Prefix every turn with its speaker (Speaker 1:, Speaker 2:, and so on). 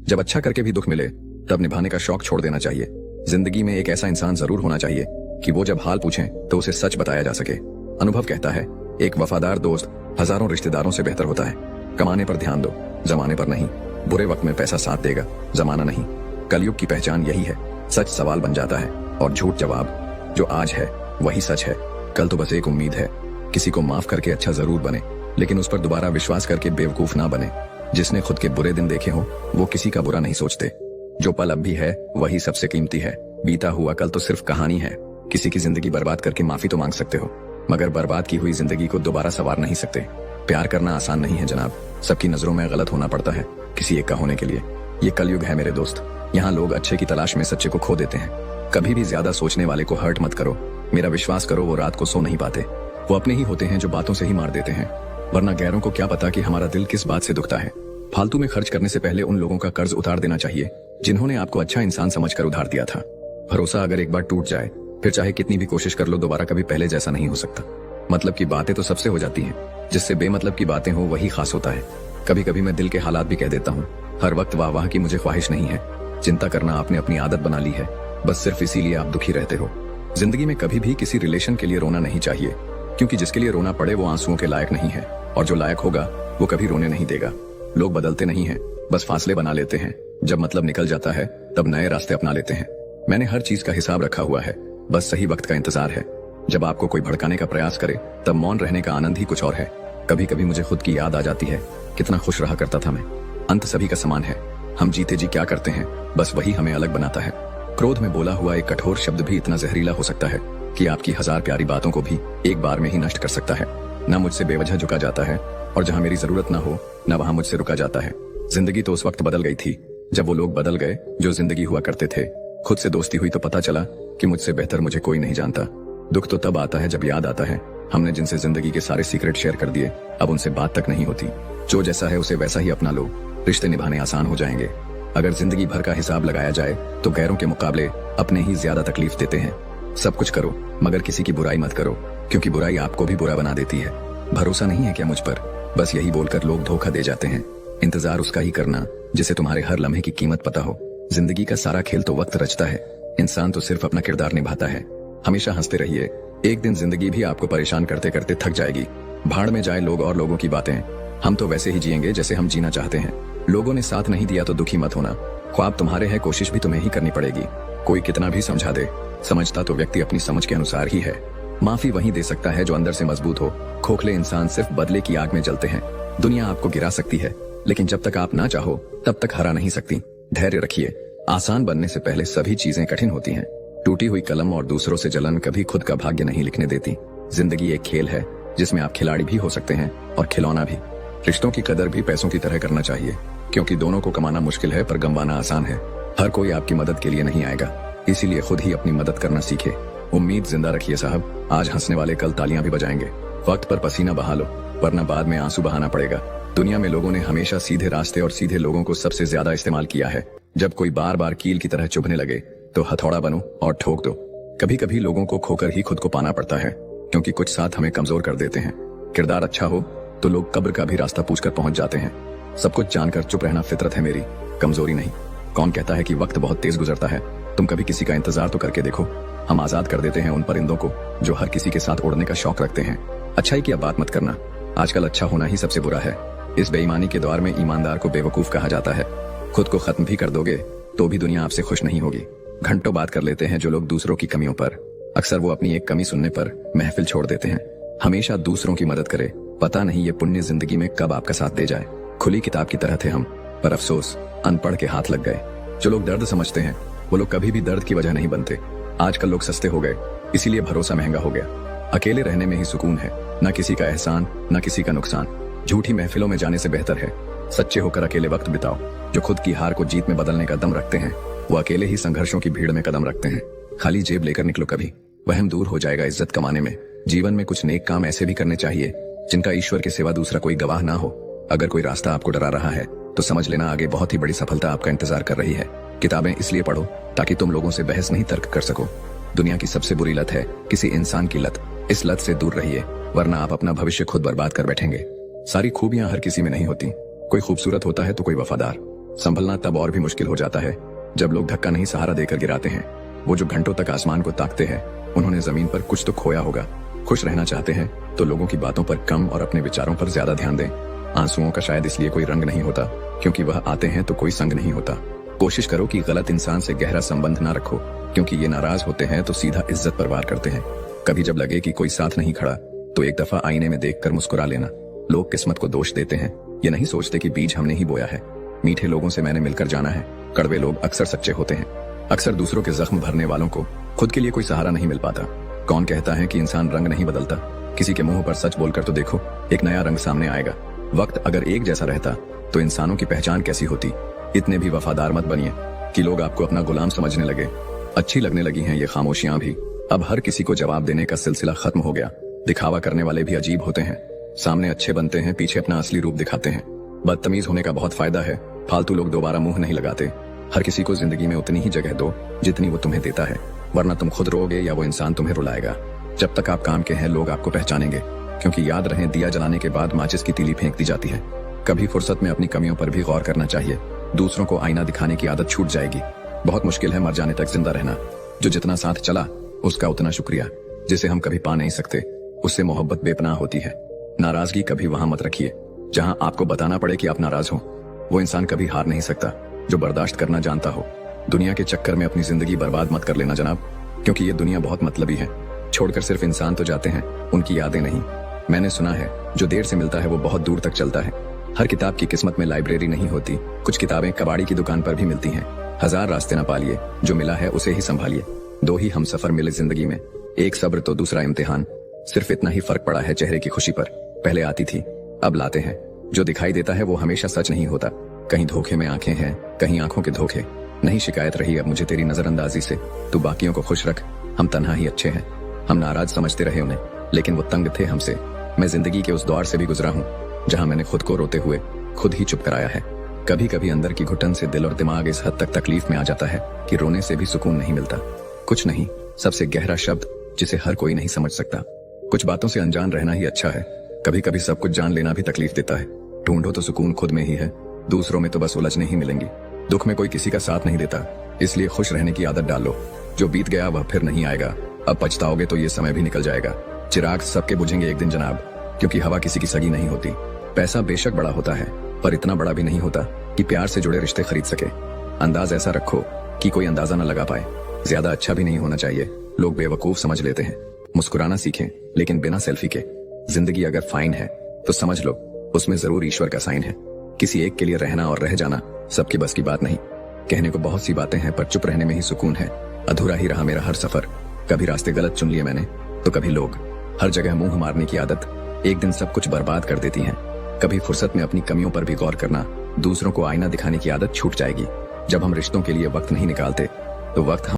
Speaker 1: जब अच्छा करके भी दुख मिले तब निभाने का शौक छोड़ देना चाहिए। जिंदगी में एक ऐसा इंसान जरूर होना चाहिए कि वो जब हाल पूछें तो उसे सच बताया जा सके। अनुभव कहता है, एक वफादार दोस्त हजारों रिश्तेदारों से बेहतर होता है। कमाने पर ध्यान दो, जमाने पर नहीं। बुरे वक्त में पैसा साथ देगा, जमाना नहीं। कलयुग की पहचान यही है, सच सवाल बन जाता है और झूठ जवाब। जो आज है वही सच है, कल तो बस एक उम्मीद है। किसी को माफ करके अच्छा जरूर बने, लेकिन उस पर दोबारा विश्वास करके बेवकूफ ना बने। जिसने खुद के बुरे दिन देखे हो वो किसी का बुरा नहीं सोचते। जो पल अब भी है वही सबसे कीमती है। बीता हुआ कल तो सिर्फ कहानी है। किसी की जिंदगी बर्बाद करके माफी तो मांग सकते हो, मगर बर्बाद की हुई जिंदगी को दोबारा संवार नहीं सकते। प्यार करना आसान नहीं है जनाब, सबकी नजरों में गलत होना पड़ता है किसी एक का होने के लिए। ये कलयुग है मेरे दोस्त, यहाँ लोग अच्छे की तलाश में सच्चे को खो देते हैं। कभी भी ज्यादा सोचने वाले को हर्ट मत करो। मेरा विश्वास करो, वो रात को सो नहीं पाते। वो अपने ही होते हैं जो बातों से ही मार देते हैं, वरना गैरों को क्या पता कि हमारा दिल किस बात से दुखता है। फालतू में खर्च करने से पहले उन लोगों का कर्ज उतार देना चाहिए जिन्होंने आपको अच्छा इंसान समझकर उधार दिया था। भरोसा अगर एक बार टूट जाए फिर चाहे कितनी भी कोशिश कर लो दोबारा कभी पहले जैसा नहीं हो सकता। मतलब की बातें तो सबसे हो जाती हैं, जिससे बेमतलब की बातें हो वही खास होता है। कभी कभी मैं दिल के हालात भी कह देता हूँ। हर वक्त वाह वाह की मुझे ख्वाहिश नहीं है। चिंता करना आपने अपनी आदत बना ली है, बस सिर्फ इसीलिए आप दुखी रहते हो। जिंदगी में कभी भी किसी रिलेशन के लिए रोना नहीं चाहिए, क्योंकि जिसके लिए रोना पड़े वो आंसुओं के लायक नहीं है, और जो लायक होगा वो कभी रोने नहीं देगा। लोग बदलते नहीं हैं, बस फासले बना लेते हैं। जब मतलब निकल जाता है तब नए रास्ते अपना लेते हैं। मैंने हर चीज का हिसाब रखा हुआ है, बस सही वक्त का इंतजार है। जब आपको कोई भड़काने का प्रयास करे तब मौन रहने का आनंद ही कुछ और है। कभी कभी मुझे खुद की याद आ जाती है, कितना खुश रहा करता था मैं। अंत सभी का समान है, हम जीते जी क्या करते हैं बस वही हमें अलग बनाता है। क्रोध में बोला हुआ एक कठोर शब्द भी इतना जहरीला हो सकता है कि आपकी हजार प्यारी बातों को भी एक बार में ही नष्ट कर सकता है। न मुझसे बेवजह झुका जाता है, और जहां मेरी जरूरत न हो न वहां मुझसे रुका जाता है। जिंदगी तो उस वक्त बदल गई थी जब वो लोग बदल गए जो जिंदगी हुआ करते थे। खुद से दोस्ती हुई तो पता चला कि मुझसे बेहतर मुझे कोई नहीं जानता। दुख तो तब आता है जब याद आता है हमने जिनसे जिंदगी के सारे सीक्रेट शेयर कर दिए, अब उनसे बात तक नहीं होती। जो जैसा है उसे वैसा ही अपना लो, रिश्ते निभाने आसान हो जाएंगे। अगर जिंदगी भर का हिसाब लगाया जाए तो गैरों के मुकाबले अपने ही ज्यादा तकलीफ देते हैं। सब कुछ करो मगर किसी की बुराई मत करो, क्योंकि बुराई आपको भी बुरा बना देती है। भरोसा नहीं है क्या मुझ पर? बस यही बोलकर लोग धोखा दे जाते हैं। इंतजार उसका ही करना जिसे तुम्हारे हर लम्हे की कीमत पता हो। जिंदगी का सारा खेल तो वक्त रचता है, इंसान तो सिर्फ अपना किरदार निभाता है। हमेशा हंसते रहिए, एक दिन जिंदगी भी आपको परेशान करते करते थक जाएगी। भाड़ में जाए लोग और लोगों की बातें, हम तो वैसे ही जिएंगे जैसे हम जीना चाहते हैं। लोगों ने साथ नहीं दिया तो दुखी मत होना, ख्वाब तुम्हारे हैं, कोशिश भी तुम्हें ही करनी पड़ेगी। कोई कितना भी समझा दे, समझता तो व्यक्ति अपनी समझ के अनुसार ही है। माफी वही दे सकता है जो अंदर से मजबूत हो। खोखले इंसान सिर्फ बदले की आग में जलते हैं। दुनिया आपको गिरा सकती है, लेकिन जब तक आप ना चाहो तब तक हरा नहीं सकती। धैर्य रखिए, आसान बनने से पहले सभी चीजें कठिन होती हैं। टूटी हुई कलम और दूसरों से जलन कभी खुद का भाग्य नहीं लिखने देती। जिंदगी एक खेल है जिसमें आप खिलाड़ी भी हो सकते हैं और खिलौना भी। रिश्तों की कदर भी पैसों की तरह करना चाहिए, क्योंकि दोनों को कमाना मुश्किल है पर गंवाना आसान है। हर कोई आपकी मदद के लिए नहीं आएगा, इसीलिए खुद ही अपनी मदद करना सीखे। उम्मीद जिंदा रखिए साहब, आज हंसने वाले कल तालियां भी बजाएंगे। वक्त पर पसीना बहा लो, वरना बाद में आंसू बहाना पड़ेगा। दुनिया में लोगों ने हमेशा सीधे रास्ते और सीधे लोगों को सबसे ज्यादा इस्तेमाल किया है। जब कोई बार बार कील की तरह चुभने लगे तो हथौड़ा बनो और ठोक दो। कभी कभी लोगों को खोकर ही खुद को पाना पड़ता है, क्योंकि कुछ साथ हमें कमजोर कर देते हैं। किरदार अच्छा हो तो लोग कब्र का भी रास्ता पूछकर पहुंच जाते हैं। सब कुछ जानकर चुप रहना फितरत है मेरी, कमजोरी नहीं। कौन कहता है कि वक्त बहुत तेज गुजरता है? तुम कभी किसी का इंतजार तो करके देखो। हम आजाद कर देते हैं उन परिंदों को जो हर किसी के साथ उड़ने का शौक रखते हैं। अच्छाई की अब बात मत करना, आजकल अच्छा होना ही सबसे बुरा है। इस बेईमानी के दौर में ईमानदार को बेवकूफ कहा जाता है। खुद को खत्म भी कर दोगे तो भी दुनिया आपसे खुश नहीं होगी। घंटों बात कर लेते हैं जो लोग दूसरों की कमियों पर, अक्सर वो अपनी एक कमी सुनने पर महफिल छोड़ देते हैं। हमेशा दूसरों की मदद करे, पता नहीं ये पुण्य जिंदगी में कब आपका साथ दे जाए। खुली किताब की तरह थे हम, पर अफसोस अनपढ़ के हाथ लग गए। जो लोग दर्द समझते हैं वो लोग कभी भी दर्द की वजह नहीं बनते। आजकल लोग सस्ते हो गए, इसीलिए भरोसा महंगा हो गया। अकेले रहने में ही सुकून है, न किसी का एहसान न किसी का नुकसान। झूठी महफिलों में जाने से बेहतर है सच्चे होकर अकेले वक्त बिताओ। जो खुद की हार को जीत में बदलने का दम रखते हैं वो अकेले ही संघर्षों की भीड़ में कदम रखते हैं। खाली जेब लेकर निकलो कभी, वहम दूर हो जाएगा इज्जत कमाने में। जीवन में कुछ नेक काम ऐसे भी करने चाहिए जिनका ईश्वर के सिवा दूसरा कोई गवाह ना हो। अगर कोई रास्ता आपको डरा रहा है तो समझ लेना आगे बहुत ही बड़ी सफलता आपका इंतजार कर रही है। किताबें इसलिए पढ़ो ताकि तुम लोगों से बहस नहीं तर्क कर सको। दुनिया की सबसे बुरी लत है किसी इंसान की लत। इस लत से दूर रहिए, वरना आप अपना भविष्य खुद बर्बाद कर बैठेंगे। सारी खूबियां हर किसी में नहीं होती, कोई खूबसूरत होता है तो कोई वफादार। संभलना तब और भी मुश्किल हो जाता है जब लोग धक्का नहीं सहारा देकर गिराते हैं। वो जो घंटों तक आसमान को ताकते हैं, उन्होंने जमीन पर कुछ तो खोया होगा। खुश रहना चाहते हैं तो लोगों की बातों पर कम और अपने विचारों पर ज्यादा ध्यान दें। आंसुओं का शायद इसलिए कोई रंग नहीं होता क्योंकि वह आते हैं तो कोई संग नहीं होता। कोशिश करो कि गलत इंसान से गहरा संबंध ना रखो, क्योंकि ये नाराज होते हैं तो सीधा इज्जत पर वार करते हैं। कभी जब लगे कि कोई साथ नहीं खड़ा तो एक दफा आईने में देखकर मुस्कुरा लेना। लोग किस्मत को दोष देते हैं, ये नहीं सोचते कि बीज हमने ही बोया है। मीठे लोगों से मैंने मिलकर जाना है, कड़वे लोग अक्सर सच्चे होते हैं। अक्सर दूसरों के जख्म भरने वालों को खुद के लिए कोई सहारा नहीं मिल पाता। कौन कहता है कि इंसान रंग नहीं बदलता? किसी के मुंह पर सच बोलकर तो देखो, एक नया रंग सामने आएगा। वक्त अगर एक जैसा रहता तो इंसानों की पहचान कैसी होती। इतने भी वफादार मत बनिए कि लोग आपको अपना गुलाम समझने लगे। अच्छी लगने लगी हैं ये खामोशियां भी। अब हर किसी को जवाब देने का सिलसिला खत्म हो गया। दिखावा करने वाले भी अजीब होते हैं। सामने अच्छे बनते हैं, पीछे अपना असली रूप दिखाते हैं। बदतमीज होने का बहुत फायदा है, फालतू लोग दोबारा मुंह नहीं लगाते। हर किसी को जिंदगी में उतनी ही जगह दो जितनी वो तुम्हें देता है, वरना तुम खुद रोओगे या वो इंसान तुम्हें रुलाएगा। जब तक आप काम के हैं लोग आपको पहचानेंगे, क्योंकि याद रहे दिया जलाने के बाद माचिस की तीली फेंक दी जाती है। कभी फुर्सत में अपनी कमियों पर भी गौर करना चाहिए। दूसरों को आईना दिखाने की आदत छूट जाएगी। बहुत मुश्किल है मर जाने तक जिंदा रहना। जो जितना साथ चला उसका उतना शुक्रिया। जिसे हम कभी पा नहीं सकते उससे मोहब्बत बेपनाह होती है। नाराजगी कभी वहां मत रखिए जहां आपको बताना पड़े कि आप नाराज हो। वो इंसान कभी हार नहीं सकता जो बर्दाश्त करना जानता हो। दुनिया के चक्कर में अपनी जिंदगी बर्बाद मत कर लेना जनाब, क्योंकि ये दुनिया बहुत मतलबी है। छोड़कर सिर्फ इंसान तो जाते हैं, उनकी यादें नहीं। मैंने सुना है जो देर से मिलता है वो बहुत दूर तक चलता है। हर किताब की किस्मत में लाइब्रेरी नहीं होती। कुछ किताबें कबाड़ी की दुकान पर भी मिलती हैं। हजार रास्ते न पालिए, जो मिला है उसे ही संभालिए। दो ही हम सफर मिले जिंदगी में, एक सब्र तो दूसरा इम्तिहान। सिर्फ इतना ही फर्क पड़ा है चेहरे की खुशी पर। पहले आती थी, अब लाते हैं। जो दिखाई देता है वो हमेशा सच नहीं होता। कहीं धोखे में आंखें हैं, कहीं आंखों के धोखे। नहीं शिकायत रही अब मुझे तेरी नजरअंदाजी से। तू बाकियों को खुश रख, हम तन्हा ही अच्छे हैं। हम नाराज समझते रहे उन्हें, लेकिन वो तंग थे हमसे। मैं जिंदगी के उस दौर से भी गुजरा हूँ जहाँ मैंने खुद को रोते हुए खुद ही चुप कराया है। कभी कभी अंदर की घुटन से दिल और दिमाग इस हद तक तकलीफ में आ जाता है कि रोने से भी सुकून नहीं मिलता। कुछ नहीं, सबसे गहरा शब्द जिसे हर कोई नहीं समझ सकता। कुछ बातों से अनजान रहना ही अच्छा है। कभी कभी सब कुछ जान लेना भी तकलीफ देता है। ढूंढो तो सुकून खुद में ही है, दूसरों में तो बस उलझने ही मिलेंगी। दुख में कोई किसी का साथ नहीं देता, इसलिए खुश रहने की आदत डालो। जो बीत गया वह फिर नहीं आएगा। अब पछताओगे तो ये समय भी निकल जाएगा। चिराग सबके बुझेंगे एक दिन जनाब, क्योंकि हवा किसी की सगी नहीं होती। पैसा बेशक बड़ा होता है, पर इतना बड़ा भी नहीं होता कि प्यार से जुड़े रिश्ते खरीद सके। अंदाज ऐसा रखो कि कोई अंदाजा न लगा पाए। ज्यादा अच्छा भी नहीं होना चाहिए, लोग बेवकूफ समझ लेते हैं। मुस्कुराना सीखें, लेकिन बिना सेल्फी के। जिंदगी अगर फाइन है तो समझ लो उसमें जरूर ईश्वर का साइन है। किसी एक के लिए रहना और रह जाना सबकी बस की बात नहीं। कहने को बहुत सी बातें हैं, पर चुप रहने में ही सुकून है। अधूरा ही रहा मेरा हर सफर। कभी रास्ते गलत चुन लिए मैंने, तो कभी लोग। हर जगह मुंह मारने की आदत एक दिन सब कुछ बर्बाद कर देती है। कभी फुर्सत में अपनी कमियों पर भी गौर करना, दूसरों को आईना दिखाने की आदत छूट जाएगी। जब हम रिश्तों के लिए वक्त नहीं निकालते तो वक्त